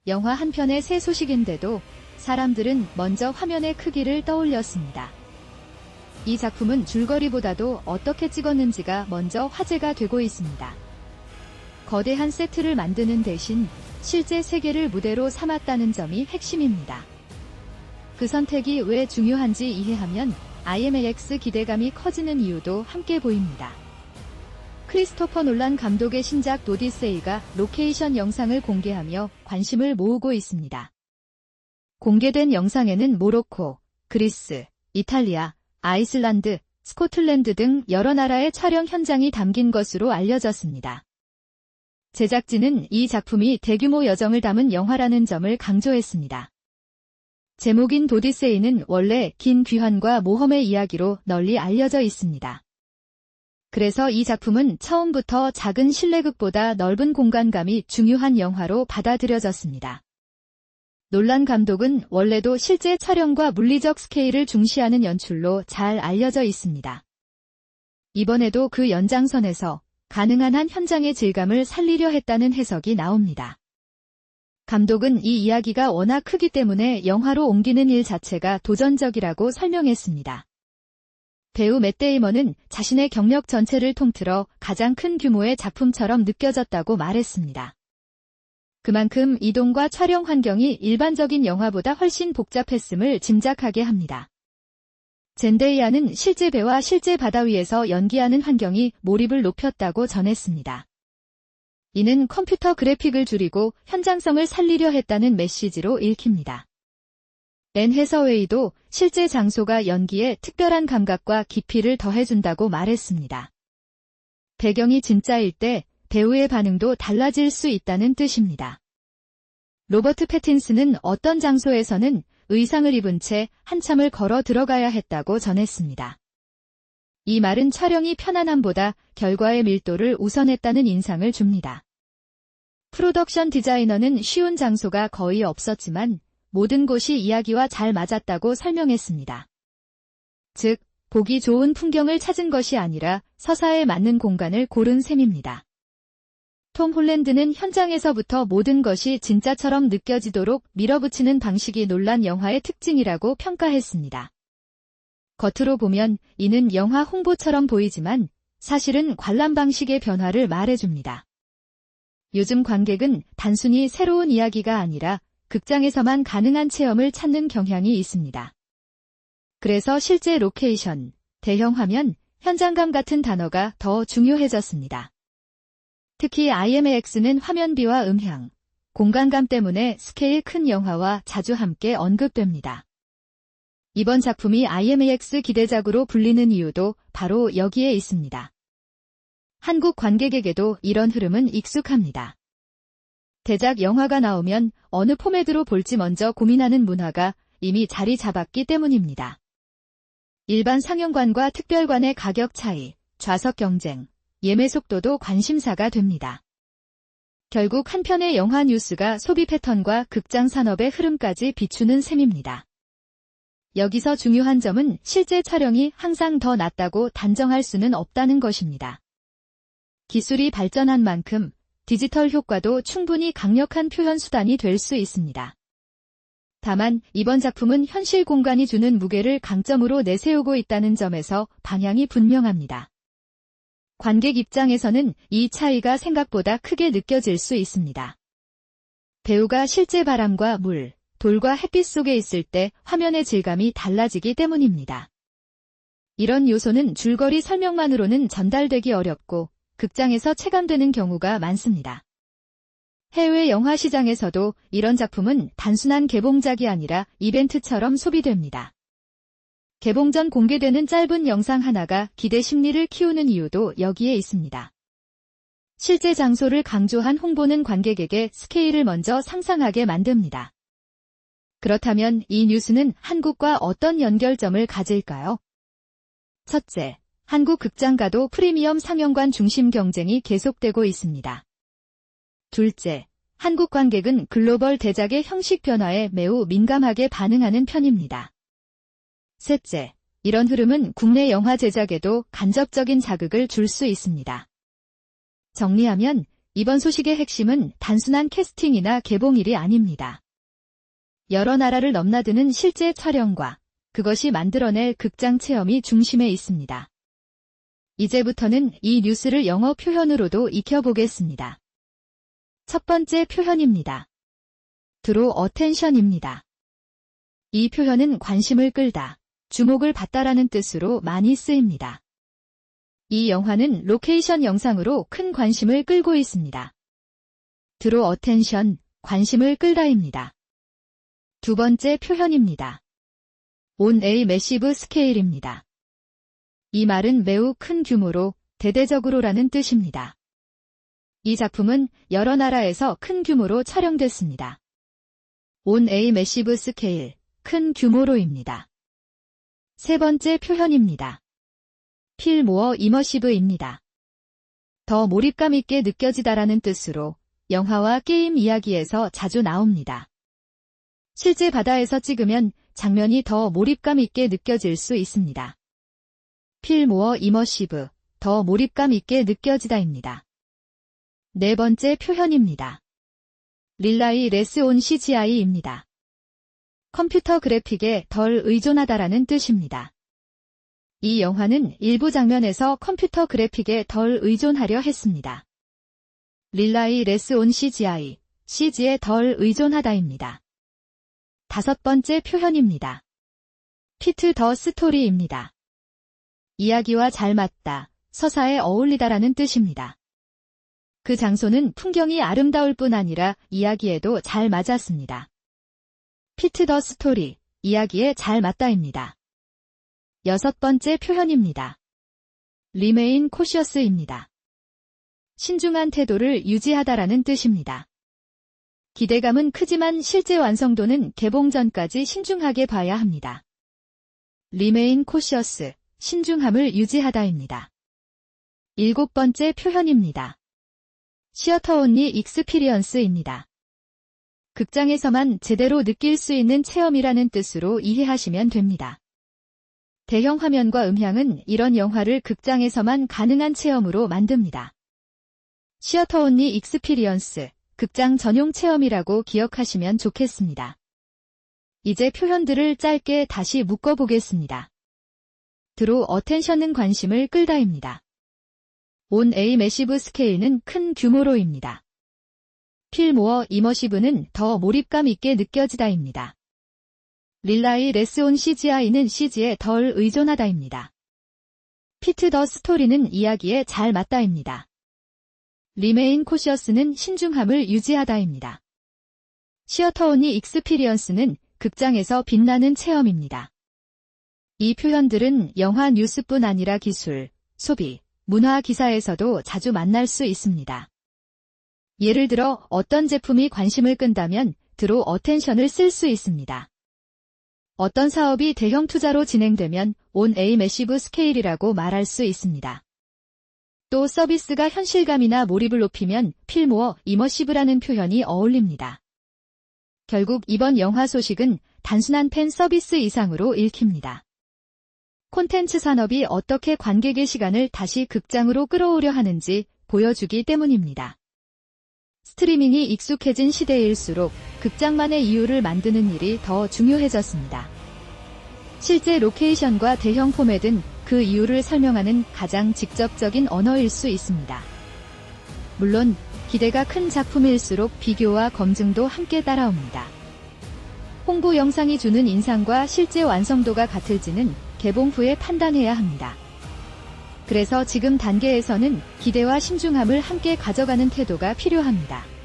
영화 한 편의 새 소식인데도 사람들은 먼저 화면의 크기를 떠올렸습니다. 이 작품은 줄거리보다도 어떻게 찍었는지가 먼저 화제가 되고 있습니다. 거대한 세트를 만드는 대신 실제 세계를 무대로 삼았다는 점이 핵심입니다. 그 선택이 왜 중요한지 이해하면 IMAX 기대감이 커지는 이유도 함께 보입니다. 크리스토퍼 놀란 감독의 신작 오디세이가 로케이션 영상을 공개하며 관심을 모으고 있습니다. 공개된 영상에는 모로코, 그리스, 이탈리아, 아이슬란드, 스코틀랜드 등 여러 나라의 촬영 현장이 담긴 것으로 알려졌습니다. 제작진은 이 작품이 대규모 여정을 담은 영화라는 점을 강조했습니다. 제목인 오디세이는 원래 긴 귀환과 모험의 이야기로 널리 알려져 있습니다. 그래서 이 작품은 처음부터 작은 실내극보다 넓은 공간감이 중요한 영화로 받아들여졌습니다. 놀란 감독은 원래도 실제 촬영과 물리적 스케일을 중시하는 연출로 잘 알려져 있습니다. 이번에도 그 연장선에서 가능한 한 현장의 질감을 살리려 했다는 해석이 나옵니다. 감독은 이 이야기가 워낙 크기 때문에 영화로 옮기는 일 자체가 도전적이라고 설명했습니다. 배우 맷 데이먼은 자신의 경력 전체를 통틀어 가장 큰 규모의 작품처럼 느껴졌다고 말했습니다. 그만큼 이동과 촬영 환경이 일반적인 영화보다 훨씬 복잡했음을 짐작하게 합니다. 젠데이아는 실제 배와 실제 바다 위에서 연기하는 환경이 몰입을 높였다고 전했습니다. 이는 컴퓨터 그래픽을 줄이고 현장성을 살리려 했다는 메시지로 읽힙니다. 앤 해서웨이도 실제 장소가 연기에 특별한 감각과 깊이를 더해준다고 말했습니다. 배경이 진짜일 때 배우의 반응도 달라질 수 있다는 뜻입니다. 로버트 패틴슨은 어떤 장소에서는 의상을 입은 채 한참을 걸어 들어가야 했다고 전했습니다. 이 말은 촬영이 편안함보다 결과의 밀도를 우선했다는 인상을 줍니다. 프로덕션 디자이너는 쉬운 장소가 거의 없었지만 모든 곳이 이야기와 잘 맞았다고 설명했습니다. 즉, 보기 좋은 풍경을 찾은 것이 아니라 서사에 맞는 공간을 고른 셈입니다. 톰 홀랜드는 현장에서부터 모든 것이 진짜처럼 느껴지도록 밀어붙이는 방식이 놀란 영화의 특징이라고 평가했습니다. 겉으로 보면 이는 영화 홍보처럼 보이지만 사실은 관람 방식의 변화를 말해줍니다. 요즘 관객은 단순히 새로운 이야기가 아니라 극장에서만 가능한 체험을 찾는 경향이 있습니다. 그래서 실제 로케이션, 대형 화면, 현장감 같은 단어가 더 중요해졌습니다. 특히 IMAX는 화면비와 음향, 공간감 때문에 스케일 큰 영화와 자주 함께 언급됩니다. 이번 작품이 IMAX 기대작으로 불리는 이유도 바로 여기에 있습니다. 한국 관객에게도 이런 흐름은 익숙합니다. 대작 영화가 나오면 어느 포맷으로 볼지 먼저 고민하는 문화가 이미 자리 잡았기 때문입니다. 일반 상영관과 특별관의 가격 차이, 좌석 경쟁, 예매 속도도 관심사가 됩니다. 결국 한 편의 영화 뉴스가 소비 패턴과 극장 산업의 흐름까지 비추는 셈입니다. 여기서 중요한 점은 실제 촬영이 항상 더 낫다고 단정할 수는 없다는 것입니다. 기술이 발전한 만큼 디지털 효과도 충분히 강력한 표현 수단이 될 수 있습니다. 다만 이번 작품은 현실 공간이 주는 무게를 강점으로 내세우고 있다는 점에서 방향이 분명합니다. 관객 입장에서는 이 차이가 생각보다 크게 느껴질 수 있습니다. 배우가 실제 바람과 물, 돌과 햇빛 속에 있을 때 화면의 질감이 달라지기 때문입니다. 이런 요소는 줄거리 설명만으로는 전달되기 어렵고 극장에서 체감되는 경우가 많습니다. 해외 영화 시장에서도 이런 작품은 단순한 개봉작이 아니라 이벤트처럼 소비됩니다. 개봉 전 공개되는 짧은 영상 하나가 기대 심리를 키우는 이유도 여기에 있습니다. 실제 장소를 강조한 홍보는 관객에게 스케일을 먼저 상상하게 만듭니다. 그렇다면 이 뉴스는 한국과 어떤 연결점을 가질까요? 첫째, 한국 극장가도 프리미엄 상영관 중심 경쟁이 계속되고 있습니다. 둘째, 한국 관객은 글로벌 대작의 형식 변화에 매우 민감하게 반응하는 편입니다. 셋째, 이런 흐름은 국내 영화 제작에도 간접적인 자극을 줄 수 있습니다. 정리하면 이번 소식의 핵심은 단순한 캐스팅이나 개봉일이 아닙니다. 여러 나라를 넘나드는 실제 촬영과 그것이 만들어낼 극장 체험이 중심에 있습니다. 이제부터는 이 뉴스를 영어 표현으로도 익혀보겠습니다. 첫 번째 표현입니다. Draw attention입니다. 이 표현은 관심을 끌다, 주목을 받다라는 뜻으로 많이 쓰입니다. 이 영화는 로케이션 영상으로 큰 관심을 끌고 있습니다. Draw attention, 관심을 끌다입니다. 두 번째 표현입니다. On a massive scale입니다. 이 말은 매우 큰 규모로, 대대적으로라는 뜻입니다. 이 작품은 여러 나라에서 큰 규모로 촬영됐습니다. On a massive scale, 큰 규모로입니다. 세 번째 표현입니다. Feel more immersive입니다. 더 몰입감 있게 느껴지다라는 뜻으로 영화와 게임 이야기에서 자주 나옵니다. 실제 바다에서 찍으면 장면이 더 몰입감 있게 느껴질 수 있습니다. Feel more immersive, 더 몰입감 있게 느껴지다입니다. 네 번째 표현입니다. Rely less on CGI입니다. 컴퓨터 그래픽에 덜 의존하다라는 뜻입니다. 이 영화는 일부 장면에서 컴퓨터 그래픽에 덜 의존하려 했습니다. Rely less on CGI, CG에 덜 의존하다입니다. 다섯 번째 표현입니다. Fit the story입니다. 이야기와 잘 맞다, 서사에 어울리다라는 뜻입니다. 그 장소는 풍경이 아름다울 뿐 아니라 이야기에도 잘 맞았습니다. Fit the story, 이야기에 잘 맞다입니다. 여섯 번째 표현입니다. Remain cautious입니다. 신중한 태도를 유지하다라는 뜻입니다. 기대감은 크지만 실제 완성도는 개봉 전까지 신중하게 봐야 합니다. Remain cautious, 신중함을 유지하다입니다. 일곱 번째 표현입니다. Theater only experience입니다. 극장에서만 제대로 느낄 수 있는 체험이라는 뜻으로 이해하시면 됩니다. 대형 화면과 음향은 이런 영화를 극장에서만 가능한 체험으로 만듭니다. Theater only experience, 극장 전용 체험이라고 기억하시면 좋겠습니다. 이제 표현들을 짧게 다시 묶어보겠습니다. Draw attention은 관심을 끌다입니다. On a massive scale는 큰 규모로입니다. Feel more immersive는 더 몰입감 있게 느껴지다입니다. Rely less on CGI는 CG에 덜 의존하다입니다. Fit the story는 이야기에 잘 맞다입니다. Remain cautious는 신중함을 유지하다입니다. Theater only experience는 극장에서 빛나는 체험입니다. 이 표현들은 영화 뉴스뿐 아니라 기술, 소비, 문화 기사에서도 자주 만날 수 있습니다. 예를 들어 어떤 제품이 관심을 끈다면 Draw attention을 쓸 수 있습니다. 어떤 사업이 대형 투자로 진행되면 On a massive scale이라고 말할 수 있습니다. 또 서비스가 현실감이나 몰입을 높이면 Feel more immersive라는 표현이 어울립니다. 결국 이번 영화 소식은 단순한 팬 서비스 이상으로 읽힙니다. 콘텐츠 산업이 어떻게 관객의 시간을 다시 극장으로 끌어오려 하는지 보여주기 때문입니다. 스트리밍이 익숙해진 시대일수록 극장만의 이유를 만드는 일이 더 중요해졌습니다. 실제 로케이션과 대형 포맷은 그 이유를 설명하는 가장 직접적인 언어일 수 있습니다. 물론 기대가 큰 작품일수록 비교와 검증도 함께 따라옵니다. 홍보 영상이 주는 인상과 실제 완성도가 같을지는 개봉 후에 판단해야 합니다. 그래서 지금 단계에서는 기대와 신중함을 함께 가져가는 태도가 필요합니다.